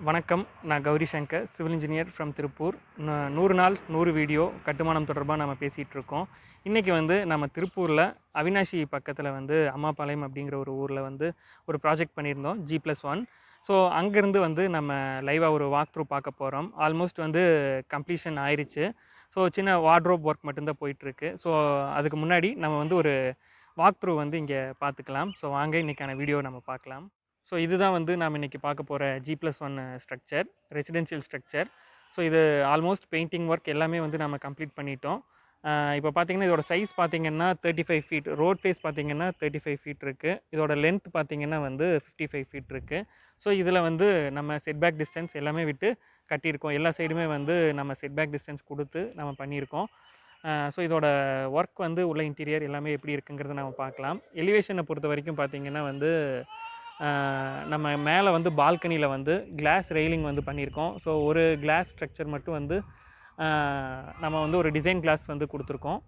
வணக்கம். நான் Gauri Shankar, civil engineer from Tiruppur. 100 நாள் 100 வீடியோ கட்டுமானம் தொடர்பாக நம்ம பேசிகிட்டு இருக்கோம். இன்றைக்கி நம்ம திருப்பூரில் அவினாஷி பக்கத்தில் அம்மாபாளையம் அப்படிங்கிற ஒரு ஊரில் ஒரு ப்ராஜெக்ட் பண்ணியிருந்தோம் G+1. ஸோ அங்கேருந்து நம்ம லைவாக ஒரு வாக் த்ரூ பார்க்க போகிறோம். ஆல்மோஸ்ட் கம்ப்ளீஷன் ஆயிடுச்சு. ஸோ சின்ன வார்ட்ரோப் ஒர்க் மட்டும்தான் போயிட்டுருக்கு. ஸோ அதுக்கு முன்னாடி நம்ம ஒரு வாக் த்ரூ இங்கே பார்த்துக்கலாம். ஸோ வாங்க இன்றைக்கான வீடியோ நம்ம பார்க்கலாம். ஸோ இதுதான் நாம் இன்றைக்கி பார்க்க போகிற G+1 structure, residential structure. So இது ஆல்மோஸ்ட் பெயிண்டிங் ஒர்க் எல்லாமே நம்ம கம்ப்ளீட் பண்ணிட்டோம். இப்போ பார்த்தீங்கன்னா இதோட சைஸ் பார்த்தீங்கன்னா 35 ஃபீட், ரோட் ஃபேஸ் பார்த்தீங்கன்னா 35 ஃபீட் இருக்குது. இதோட லென்த் பார்த்தீங்கன்னா 55 ஃபீட் இருக்குது. ஸோ இதில் நம்ம செட்பேக் டிஸ்டன்ஸ் எல்லாமே விட்டு கட்டியிருக்கோம். எல்லா சைடுமே நம்ம செட்பேக் டிஸ்டன்ஸ் கொடுத்து நம்ம பண்ணியிருக்கோம். ஸோ இதோட ஒர்க் உள்ள இன்டீரியர் எல்லாமே எப்படி இருக்குங்கிறத நம்ம பார்க்கலாம். எலிவேஷனை பொறுத்த வரைக்கும் பார்த்தீங்கன்னா நம்ம மேலே பால்கனியில் கிளாஸ் ரெயிலிங் பண்ணியிருக்கோம். ஸோ ஒரு கிளாஸ் ஸ்ட்ரக்சர் மட்டும் நம்ம ஒரு டிசைன் கிளாஸ் கொடுத்துருக்கோம்.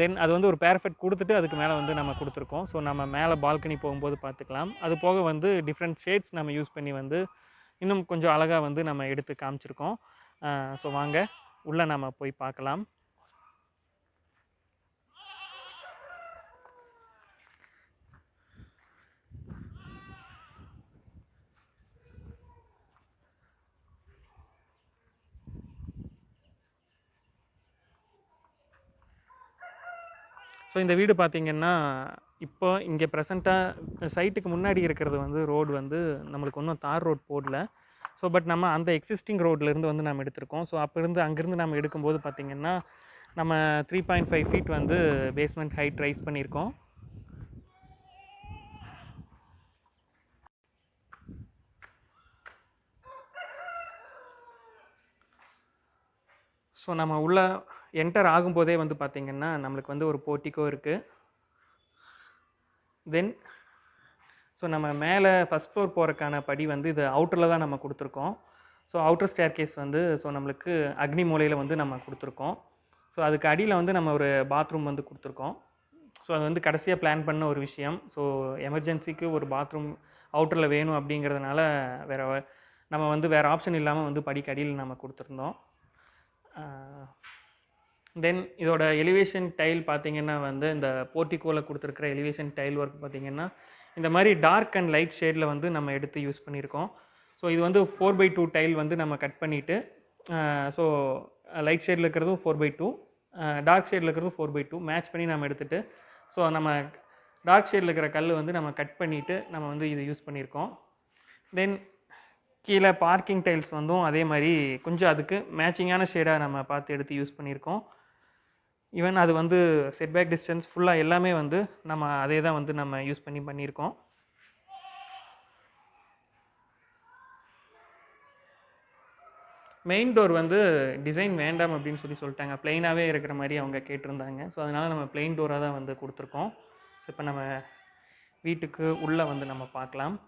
தென் அது ஒரு பேரஃபெக்ட் கொடுத்துட்டு அதுக்கு மேலே நம்ம கொடுத்துருக்கோம். ஸோ நம்ம மேலே பால்கனி போகும்போது பார்த்துக்கலாம். அது போக டிஃப்ரெண்ட் ஷேட்ஸ் நம்ம யூஸ் பண்ணி இன்னும் கொஞ்சம் அழகாக நம்ம எடுத்து காமிச்சிருக்கோம். ஸோ வாங்க உள்ளே நம்ம போய் பார்க்கலாம். ஸோ இந்த வீடு பார்த்திங்கன்னா இப்போ இங்கே ப்ரெசண்ட்டாக சைட்டுக்கு முன்னாடி இருக்கிறது ரோடு நம்மளுக்கு ஒன்றும் தார் ரோட் போடல. ஸோ பட் நம்ம அந்த எக்ஸிஸ்டிங் ரோட்லேருந்து நம்ம எடுத்திருக்கோம். ஸோ அங்கேருந்து நம்ம எடுக்கும்போது பார்த்திங்கன்னா நம்ம 3.5 ஃபீட் பேஸ்மெண்ட் ஹைட் ரைஸ் பண்ணியிருக்கோம். ஸோ நம்ம உள்ள என்டர் ஆகும்போதே பார்த்திங்கன்னா நம்மளுக்கு ஒரு போர்ட்டிகோ இருக்குது. தென் ஸோ நம்ம மேலே ஃபஸ்ட் ஃப்ளோர் போகிறக்கான படி இது அவுட்டரில் தான் நம்ம கொடுத்துருக்கோம். So outer staircase so நம்மளுக்கு அக்னி மூலையில் நம்ம கொடுத்துருக்கோம். ஸோ அதுக்கு அடியில் நம்ம ஒரு பாத்ரூம் கொடுத்துருக்கோம். ஸோ அது கடைசியாக பிளான் பண்ண ஒரு விஷயம். ஸோ எமர்ஜென்சிக்கு ஒரு பாத்ரூம் அவுட்டரில் வேணும் அப்படிங்கிறதுனால நம்ம வேறு ஆப்ஷன் இல்லாமல் படிக்கு அடியில் நம்ம கொடுத்துருந்தோம். தென் இதோட எலிவேஷன் டைல் பார்த்திங்கன்னா இந்த போர்ட்டிகோவில் கொடுத்துருக்கிற எலிவேஷன் டைல் ஒர்க் பார்த்திங்கன்னா இந்த மாதிரி டார்க் அண்ட் லைட் ஷேடில் நம்ம எடுத்து யூஸ் பண்ணியிருக்கோம். ஸோ இது 4x2 டைல் நம்ம கட் பண்ணிவிட்டு, ஸோ லைட் ஷேடில் இருக்கிறதும் 4x2, டார்க் ஷேடில் இருக்கிறதும் 4x2 மேட்ச் பண்ணி நம்ம எடுத்துகிட்டு, ஸோ நம்ம டார்க் ஷேடில் இருக்கிற கல் நம்ம கட் பண்ணிவிட்டு நம்ம இது யூஸ் பண்ணியிருக்கோம். தென் கீழே பார்க்கிங் டைல்ஸ் அதே மாதிரி கொஞ்சம் அதுக்கு மேட்சிங்கான ஷேடாக நம்ம பார்த்து எடுத்து யூஸ் பண்ணியிருக்கோம். ஈவன் அது செட்பேக் டிஸ்டன்ஸ் ஃபுல்லாக எல்லாமே நம்ம அதே தான் நம்ம யூஸ் பண்ணியிருக்கோம். மெயின் டோர் டிசைன் வேண்டாம் அப்படின்னு சொல்லிட்டாங்க. ப்ளெயினாகவே இருக்கிற மாதிரி அவங்க கேட்டிருந்தாங்க. ஸோ அதனால் நம்ம ப்ளெயின் டோராக தான் கொடுத்துருக்கோம். ஸோ இப்போ நம்ம வீட்டுக்கு உள்ளே நம்ம பார்க்கலாம்.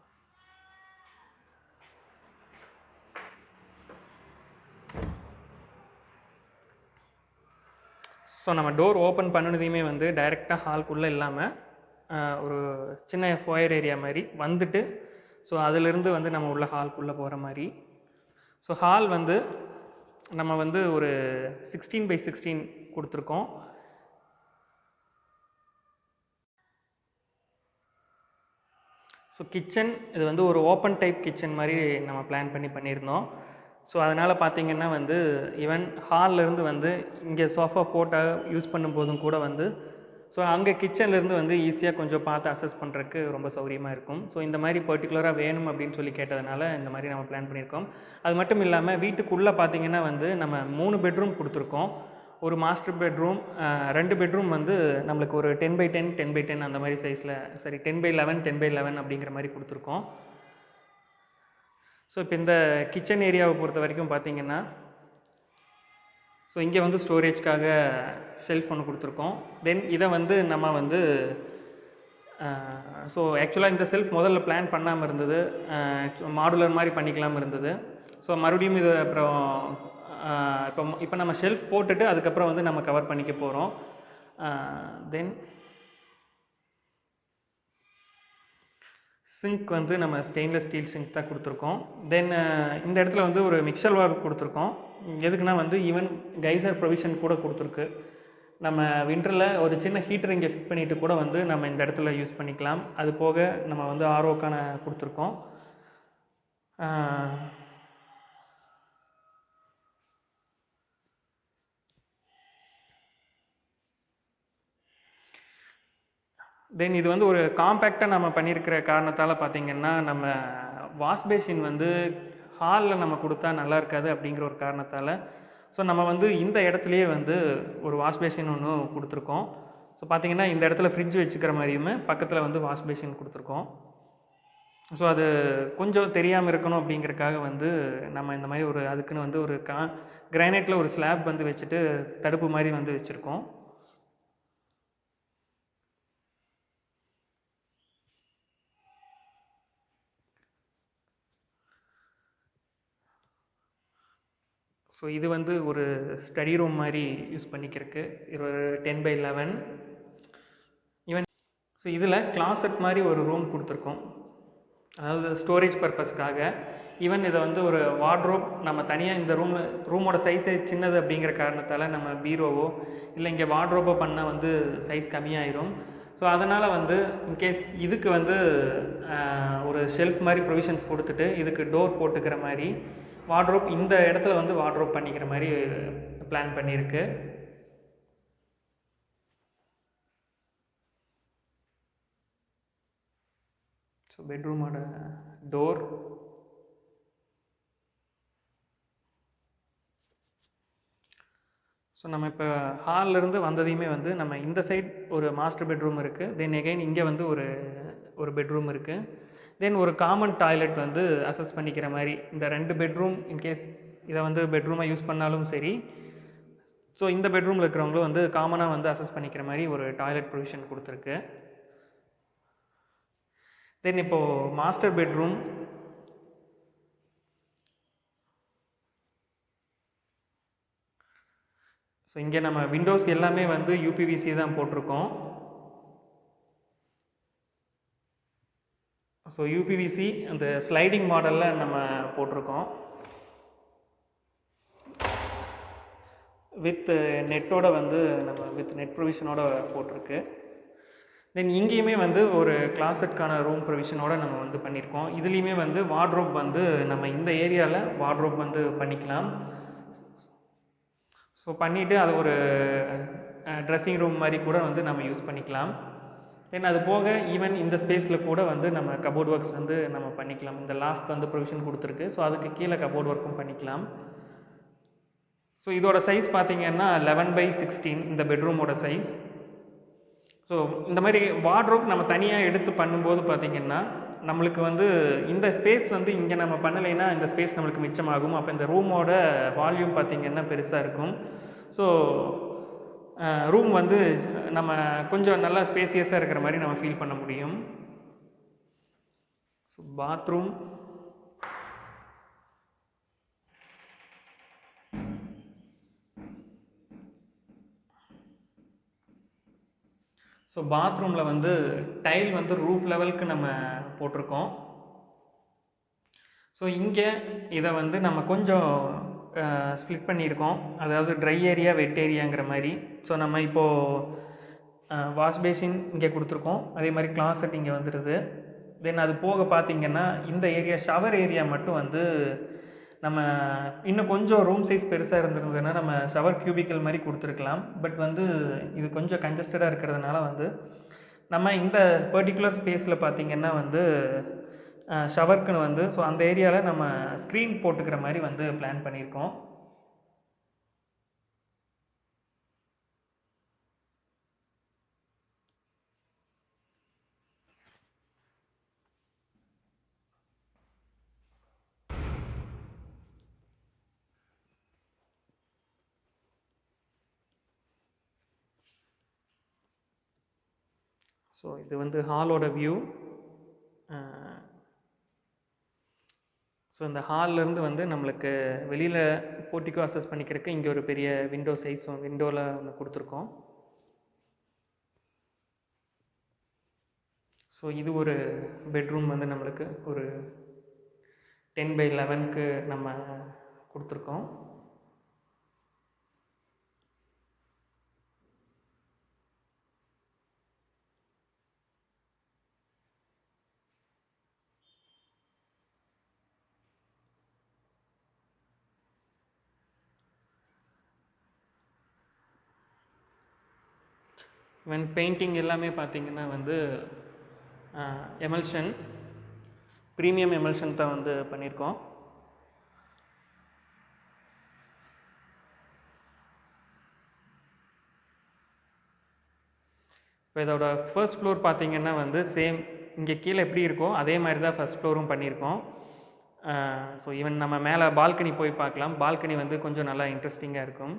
ஸோ நம்ம டோர் ஓப்பன் பண்ணினதையுமே டைரெக்டாக ஹால்குள்ளே இல்லாமல் ஒரு சின்ன ஃபோயர் ஏரியா மாதிரி வந்துட்டு, ஸோ அதிலிருந்து நம்ம உள்ள ஹால்குள்ளே போகிற மாதிரி. ஸோ ஹால் நம்ம ஒரு 16x16 கொடுத்துருக்கோம். ஸோ கிச்சன் இது ஒரு ஓப்பன் டைப் கிச்சன் மாதிரி நம்ம பிளான் பண்ணியிருந்தோம். ஸோ அதனால் பார்த்திங்கன்னா ஈவன் ஹால்லேருந்து இங்கே சோஃபா போட்டால் யூஸ் பண்ணும்போதும் கூட ஸோ அங்கே கிச்சன்லேருந்து ஈஸியாக கொஞ்சம் பார்த்து அசஸ் பண்ணுறதுக்கு ரொம்ப சௌகரியமாக இருக்கும். ஸோ இந்த மாதிரி பர்டிகுலராக வேணும் அப்படின்னு சொல்லி கேட்டதுனால இந்த மாதிரி நம்ம பிளான் பண்ணியிருக்கோம். அது மட்டும் இல்லாமல் வீட்டுக்குள்ளே பார்த்திங்கன்னா நம்ம 3 பெட்ரூம் கொடுத்துருக்கோம். ஒரு மாஸ்டர் பெட்ரூம், 2 பெட்ரூம் நம்மளுக்கு ஒரு 10x10 10x10 அந்த மாதிரி சைஸில், சரி 10x11 10x11 அப்படிங்கிற மாதிரி கொடுத்துருக்கோம். ஸோ இப்போ இந்த கிச்சன் ஏரியாவை பொறுத்த வரைக்கும் பார்த்திங்கன்னா ஸோ இங்கே ஸ்டோரேஜ்க்காக ஷெல்ஃப் ஒன்று கொடுத்துருக்கோம். தென் இதை நம்ம ஸோ ஆக்சுவலாக இந்த செல்ஃப் முதல்ல பிளான் பண்ணாமல் இருந்தது, மாடுலர் மாதிரி பண்ணிக்கலாமல் இருந்தது. ஸோ மறுபடியும் இது அப்புறம் இப்போ நம்ம ஷெல்ஃப் போட்டுட்டு அதுக்கப்புறம் நம்ம கவர் பண்ணிக்க போகிறோம். தென் சிங்க் வந்து நம்ம ஸ்டெயின்லெஸ் ஸ்டீல் சிங்க் தான் கொடுத்துருக்கோம். தென் இந்த இடத்துல வந்து ஒரு மிக்சர் வால்வ் கொடுத்துருக்கோம். எதுக்குன்னா வந்து ஈவன் கைசர் ப்ரொவிஷன் கூட கொடுத்துருக்கு. நம்ம வின்டரில் ஒரு சின்ன ஹீட்டர் இங்கே ஃபிட் பண்ணிவிட்டு கூட வந்து நம்ம இந்த இடத்துல யூஸ் பண்ணிக்கலாம். அது போக நம்ம வந்து ஆர்ஓக்கான கொடுத்துருக்கோம். தென் இது வந்து ஒரு காம்பேக்டாக நம்ம பண்ணியிருக்கிற காரணத்தால் பார்த்திங்கன்னா நம்ம வாஷ் பேஷின் வந்து ஹாலில் நம்ம கொடுத்தா நல்லா இருக்காது அப்படிங்கிற ஒரு காரணத்தால் ஸோ நம்ம வந்து இந்த இடத்துலையே வந்து ஒரு வாஷ் பேஷின் ஒன்று கொடுத்துருக்கோம். ஸோ பார்த்திங்கன்னா இந்த இடத்துல ஃப்ரிட்ஜ் வச்சுக்கிற மாதிரியுமே பக்கத்தில் வந்து வாஷ் பேஷின் கொடுத்துருக்கோம். ஸோ அது கொஞ்சம் தெரியாமல் இருக்கணும் அப்படிங்கிறக்காக வந்து நம்ம இந்த மாதிரி ஒரு அதுக்குன்னு வந்து ஒரு கிரானைட்டில் ஒரு ஸ்லாப் வந்து வச்சுட்டு தடுப்பு மாதிரி வந்து வச்சுருக்கோம். ஸோ இது வந்து ஒரு ஸ்டடி ரூம் மாதிரி யூஸ் பண்ணிக்கிறதுக்கு இது ஒரு 10x11. ஈவன் ஸோ இதில் கிளாசட் மாதிரி ஒரு ரூம் கொடுத்துருக்கோம், அதாவது ஸ்டோரேஜ் பர்பஸ்க்காக. ஈவன் இதை வந்து ஒரு வார்ட்ரோப் நம்ம தனியாக இந்த ரூமோட சைஸே சின்னது அப்படிங்கிற காரணத்தால் நம்ம பீரோவோ இல்லை இங்கே வார்ட்ரோப்போ பண்ணால் வந்து சைஸ் கம்மியாயிரும். ஸோ அதனால் வந்து இன்கேஸ் இதுக்கு வந்து ஒரு ஷெல்ஃப் மாதிரி ப்ரொவிஷன்ஸ் கொடுத்துட்டு இதுக்கு டோர் போட்டுக்கிற மாதிரி வார்ட்ரோப் இந்த இடத்துல வந்து வார்ட்ரோப் பண்ணிக்கிற மாதிரி பிளான் பண்ணியிருக்கு. ஸோ பெட்ரூமோட டோர். ஸோ நம்ம இப்போ ஹாலிலேருந்து வந்ததையுமே வந்து நம்ம இந்த சைட் ஒரு மாஸ்டர் பெட்ரூம் இருக்குது. தென் எகைன் இங்கே வந்து ஒரு பெட்ரூம் இருக்குது. தென் ஒரு காமன் டாய்லெட் வந்து அசஸ் பண்ணிக்கிற மாதிரி இந்த 2 பெட்ரூம் இன்கேஸ் இதை வந்து பெட்ரூமாக யூஸ் பண்ணாலும் சரி, ஸோ இந்த பெட்ரூமில் இருக்கிறவங்களும் வந்து காமனாக வந்து அசஸ் பண்ணிக்கிற மாதிரி ஒரு டாய்லெட் ப்ரொவிஷன் கொடுத்துருக்கு. தென் இப்போது மாஸ்டர் பெட்ரூம். ஸோ இங்கே நம்ம விண்டோஸ் எல்லாமே வந்து யூபிவிசி தான் போட்டிருக்கோம். ஸோ யூபிவிசி அந்த ஸ்லைடிங் மாடலில் நம்ம போட்டிருக்கோம் வித் நெட்டோட வந்து நம்ம வித் நெட் ப்ரொவிஷனோட போட்டிருக்கு. தென் இங்கேயுமே வந்து ஒரு கிளாசட்கான ரூம் ப்ரொவிஷனோட நம்ம வந்து பண்ணியிருக்கோம். இதுலேயுமே வந்து வார்ட்ரோப் வந்து நம்ம இந்த ஏரியாவில் வார்ட்ரோப் வந்து பண்ணிக்கலாம். ஸோ பண்ணிவிட்டு அதை ஒரு ட்ரெஸ்ஸிங் ரூம் மாதிரி கூட வந்து நம்ம யூஸ் பண்ணிக்கலாம். தென் அது போக ஈவன் இந்த ஸ்பேஸில் கூட வந்து நம்ம கபோர்ட் ஒர்க்ஸ் வந்து நம்ம பண்ணிக்கலாம். இந்த லாஃப்ட் வந்து ப்ரொவிஷன் கொடுத்துருக்கு. ஸோ அதுக்கு கீழே கபோர்ட் ஒர்க்கும் பண்ணிக்கலாம். ஸோ இதோட சைஸ் பார்த்திங்கன்னா 11x16 இந்த பெட்ரூமோட சைஸ். ஸோ இந்த மாதிரி வார்ட்ரோப் நம்ம தனியாக எடுத்து பண்ணும்போது பார்த்திங்கன்னா நம்மளுக்கு வந்து இந்த ஸ்பேஸ் வந்து இங்கே நம்ம பண்ணலைன்னா இந்த ஸ்பேஸ் நம்மளுக்கு மிச்சமாகும். அப்போ இந்த ரூமோட வால்யூம் பார்த்திங்கன்னா பெருசாக இருக்கும். ஸோ ரூம் வந்து நம்ம கொஞ்சம் நல்லா ஸ்பேசியஸாக இருக்கிற மாதிரி நம்ம ஃபீல் பண்ண முடியும். So bathroom. ஸோ பாத்ரூமில் வந்து டைல் வந்து ரூஃப் லெவலுக்கு நம்ம போட்டிருக்கோம். ஸோ இங்கே இதை வந்து நம்ம கொஞ்சம் ஸ்ப்ளிட் பண்ணியிருக்கோம், அதாவது ட்ரை ஏரியா வெட் ஏரியாங்கிற மாதிரி. ஸோ நம்ம இப்போது வாஷ் பேஷின் இங்கே கொடுத்துருக்கோம், அதே மாதிரி கிளாசட் இங்கே வந்துடுது. தென் அது போக பார்த்திங்கன்னா இந்த ஏரியா ஷவர் ஏரியா மட்டும் வந்து நம்ம இன்னும் கொஞ்சம் ரூம் சைஸ் பெருசாக இருந்திருந்ததுன்னா நம்ம ஷவர் கியூபிக்கல் மாதிரி கொடுத்துருக்கலாம். பட் வந்து இது கொஞ்சம் கன்ஜஸ்டடாக இருக்கிறதுனால வந்து நம்ம இந்த பர்டிகுலர் ஸ்பேஸில் பார்த்திங்கன்னா வந்து ஷவர்க்குன்னு வந்து ஸோ அந்த ஏரியாவில் நம்ம ஸ்க்ரீன் போட்டுக்கிற மாதிரி வந்து பிளான் பண்ணியிருக்கோம். ஸோ இது வந்து ஹாலோட வியூ. ஸோ இந்த ஹால்லேருந்து வந்து நம்மளுக்கு வெளியில் போர்ட்டிக்கோ அசஸ் பண்ணிக்கிறதுக்கு இங்கே ஒரு பெரிய விண்டோ சைஸ் விண்டோவில் ஒன்று கொடுத்துருக்கோம். ஸோ ஸோ இது ஒரு பெட்ரூம் வந்து நம்மளுக்கு ஒரு 10x11க்கு நம்ம கொடுத்துருக்கோம். பெயிண்டிங் எல்லாமே பார்த்திங்கன்னா வந்து எமல்ஷன், ப்ரீமியம் எமல்ஷன் தான் வந்து பண்ணியிருக்கோம். இப்போ இதோட ஃபர்ஸ்ட் ஃப்ளோர் பார்த்திங்கன்னா வந்து சேம் இங்கே கீழே எப்படி இருக்கோ அதே மாதிரி தான் ஃபர்ஸ்ட் ஃப்ளோரும் பண்ணியிருக்கோம். ஸோ ஈவன் நம்ம மேலே பால்கனி போய் பார்க்கலாம். பால்கனி வந்து கொஞ்சம் நல்லா இன்ட்ரெஸ்டிங்காக இருக்கும்.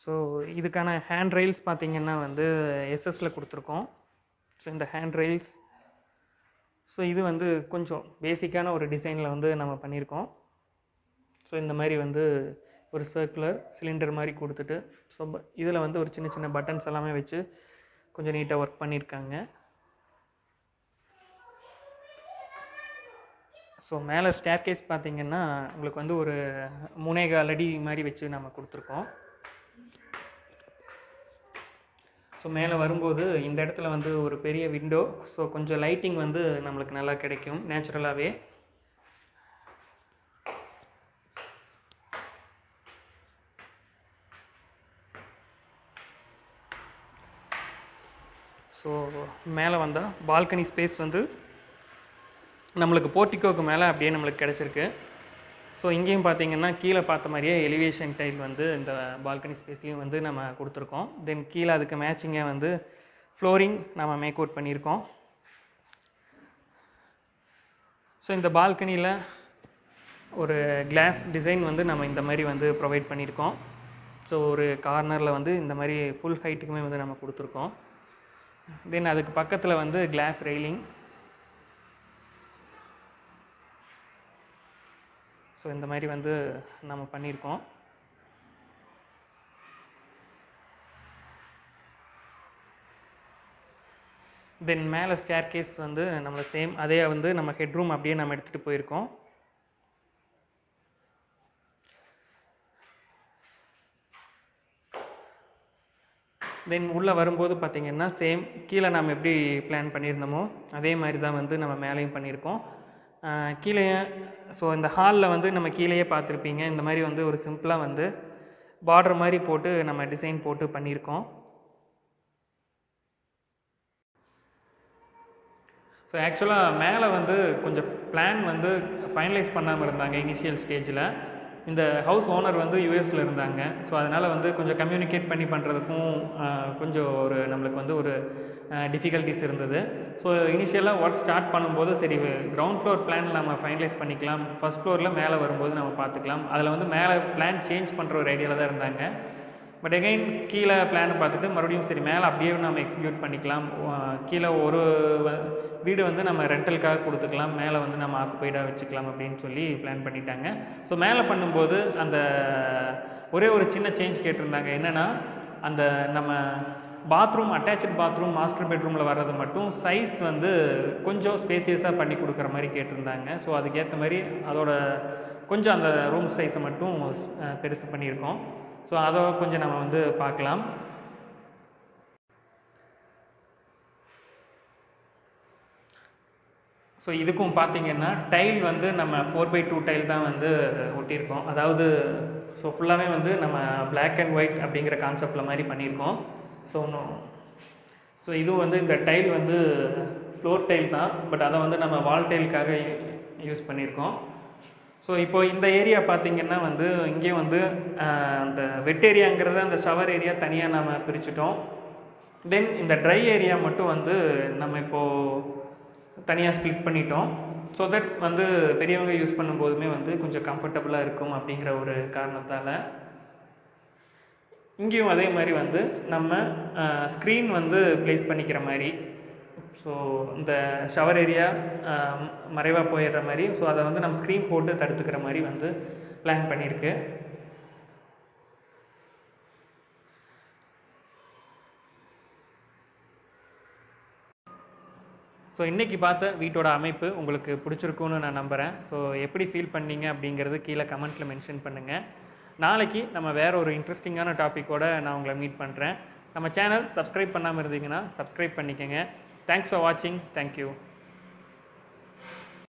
ஸோ இதுக்கான ஹேண்ட் ரெயில்ஸ் பார்த்திங்கன்னா வந்து எஸ்எஸில் கொடுத்துருக்கோம். ஸோ இந்த ஹேண்ட் ரெயில்ஸ், ஸோ இது வந்து கொஞ்சம் பேசிக்கான ஒரு டிசைனில் வந்து நம்ம பண்ணியிருக்கோம். ஸோ இந்த மாதிரி வந்து ஒரு சர்க்குலர் சிலிண்டர் மாதிரி கொடுத்துட்டு, ஸோ இதில் வந்து ஒரு சின்ன சின்ன பட்டன்ஸ் எல்லாமே வச்சு கொஞ்சம் நீட்டாக ஒர்க் பண்ணியிருக்காங்க. ஸோ மேலே ஸ்டேர்கேஸ் பார்த்திங்கன்னா உங்களுக்கு வந்து ஒரு 3.25 அடி மாதிரி வச்சு நம்ம கொடுத்துருக்கோம். ஸோ மேலே வரும்போது இந்த இடத்துல வந்து ஒரு பெரிய விண்டோ, ஸோ கொஞ்சம் லைட்டிங் வந்து நம்மளுக்கு நல்லா கிடைக்கும் நேச்சுரலாகவே. ஸோ மேலே வந்தால் பால்கனி ஸ்பேஸ் வந்து நம்மளுக்கு போர்ட்டிகோக்கு மேலே அப்படியே நம்மளுக்கு கிடச்சிருக்கு. ஸோ இங்கேயும் பார்த்திங்கன்னா கீழே பார்த்த மாதிரியே எலிவேஷன் டைல் வந்து இந்த பால்கனி ஸ்பேஸ்லேயும் வந்து நம்ம கொடுத்துருக்கோம். தென் கீழே அதுக்கு மேட்சிங்காக வந்து ஃப்ளோரிங் நம்ம மேக் அவுட் பண்ணியிருக்கோம். ஸோ இந்த பால்கனியில் ஒரு கிளாஸ் டிசைன் வந்து நம்ம இந்த மாதிரி வந்து ப்ரொவைட் பண்ணியிருக்கோம். ஸோ ஒரு கார்னரில் வந்து இந்த மாதிரி ஃபுல் ஹைட்டுக்குமே வந்து நம்ம கொடுத்துருக்கோம். தென் அதுக்கு பக்கத்தில் வந்து கிளாஸ் ரெயிலிங். ஸோ இந்த மாதிரி வந்து நம்ம பண்ணியிருக்கோம். தென் மேலே ஸ்டேர்கேஸ் வந்து நம்மளை சேம் அதே வந்து நம்ம ஹெட்ரூம் அப்படியே நம்ம எடுத்துகிட்டு போயிருக்கோம். தென் உள்ளே வரும்போது பார்த்திங்கன்னா சேம் கீழே நம்ம எப்படி பிளான் பண்ணியிருந்தோமோ அதே மாதிரி தான் வந்து நம்ம மேலேயும் பண்ணியிருக்கோம். கீழே ஸோ இந்த ஹாலில் வந்து நம்ம கீழேயே பார்த்துருப்பீங்க, இந்த மாதிரி வந்து ஒரு சிம்பிளாக வந்து பார்டர் மாதிரி போட்டு நம்ம டிசைன் போட்டு பண்ணியிருக்கோம். ஸோ ஆக்சுவலாக மேலே வந்து கொஞ்சம் பிளான் வந்து ஃபைனலைஸ் பண்ணாமல் இருந்தாங்க இனிஷியல் ஸ்டேஜில். இந்த ஹவுஸ் ஓனர் வந்து யூஎஸில் இருந்தாங்க. ஸோ அதனால் வந்து கொஞ்சம் கம்யூனிகேட் பண்ணி பண்ணுறதுக்கும் கொஞ்சம் ஒரு நம்மளுக்கு வந்து ஒரு டிஃபிகல்ட்டிஸ் இருந்தது. ஸோ இனிஷியலாக ஒர்க் ஸ்டார்ட் பண்ணும்போது சரி கிரவுண்ட் ஃப்ளோர் பிளான் நம்ம ஃபைனலைஸ் பண்ணிக்கலாம், ஃபஸ்ட் ஃப்ளோரில் மேலே வரும்போது நம்ம பார்த்துக்கலாம். அதில் வந்து மேலே பிளான் சேஞ்ச் பண்ணுற ஒரு ஐடியாவில் தான் இருந்தாங்க. பட் எகைன் கீழே பிளானை பார்த்துட்டு மறுபடியும் சரி மேலே அப்படியே நம்ம எக்ஸிக்யூட் பண்ணிக்கலாம், கீழே ஒரு வீடு வந்து நம்ம ரெண்டலுக்காக கொடுத்துக்கலாம், மேலே வந்து நம்ம ஆக்குப்பைடாக வச்சுக்கலாம் அப்படின்னு சொல்லி பிளான் பண்ணிட்டாங்க. ஸோ மேலே பண்ணும்போது அந்த ஒரே ஒரு சின்ன சேஞ்ச் கேட்டிருந்தாங்க. என்னென்னா அந்த நம்ம பாத்ரூம் அட்டாச்சு பாத்ரூம் மாஸ்டர் பெட்ரூமில் வர்றது மட்டும் சைஸ் வந்து கொஞ்சம் ஸ்பேசியஸாக பண்ணி கொடுக்குற மாதிரி கேட்டிருந்தாங்க. ஸோ அதுக்கேற்ற மாதிரி அதோட கொஞ்சம் அந்த ரூம் சைஸை மட்டும் பெருசு பண்ணியிருக்கோம். ஸோ அதை கொஞ்சம் நம்ம வந்து பார்க்கலாம். ஸோ இதுக்கும் பார்த்திங்கன்னா டைல் வந்து நம்ம 4x2 டைல் தான் வந்து ஒட்டியிருக்கோம். அதாவது ஸோ ஃபுல்லாகவே வந்து நம்ம பிளாக் அண்ட் ஒயிட் அப்படிங்கிற கான்செப்டில் மாதிரி பண்ணியிருக்கோம். ஸோ இதுவும் வந்து இந்த டைல் வந்து ஃப்ளோர் டைல் தான், பட் அதை வந்து நம்ம வால் டைலுக்காக யூஸ் பண்ணியிருக்கோம். ஸோ இப்போ இந்த ஏரியா பார்த்திங்கன்னா வந்து இங்கேயும் வந்து அந்த வெட் ஏரியாங்கிறத அந்த ஷவர் ஏரியா தனியாக நம்ம பிரிச்சுட்டோம். தென் இந்த ட்ரை ஏரியா மட்டும் வந்து நம்ம இப்போது தனியாக ஸ்ப்ளிட் பண்ணிட்டோம். ஸோ தட் வந்து பெரியவங்க யூஸ் பண்ணும்போதுமே வந்து கொஞ்சம் கம்ஃபர்டபுளாக இருக்கும் அப்படிங்கிற ஒரு காரணத்தால். இங்கேயும் அதே மாதிரி வந்து நம்ம ஸ்க்ரீன் வந்து ப்ளேஸ் பண்ணிக்கிற மாதிரி, ஸோ இந்த ஷவர் ஏரியா மறைவாக போயிடுற மாதிரி, ஸோ அதை வந்து நம்ம ஸ்க்ரீன் போட்டு தடுத்துக்கிற மாதிரி வந்து பிளான் பண்ணியிருக்கு. ஸோ இன்றைக்கி பார்த்த வீட்டோட அமைப்பு உங்களுக்கு பிடிச்சிருக்குன்னு நான் நம்புகிறேன். ஸோ எப்படி ஃபீல் பண்ணீங்க அப்படிங்கிறது கீழே கமெண்ட்டில் மென்ஷன் பண்ணுங்கள். நாளைக்கு நம்ம வேறு ஒரு இன்ட்ரெஸ்டிங்கான டாப்பிக்கோடு நான் உங்களை மீட் பண்ணுறேன். நம்ம சேனல் சப்ஸ்கிரைப் பண்ணாமல் இருந்தீங்கன்னா சப்ஸ்கிரைப் பண்ணிக்கோங்க. தேங்க்ஸ் ஃபார் வாட்சிங். தேங்க்யூ.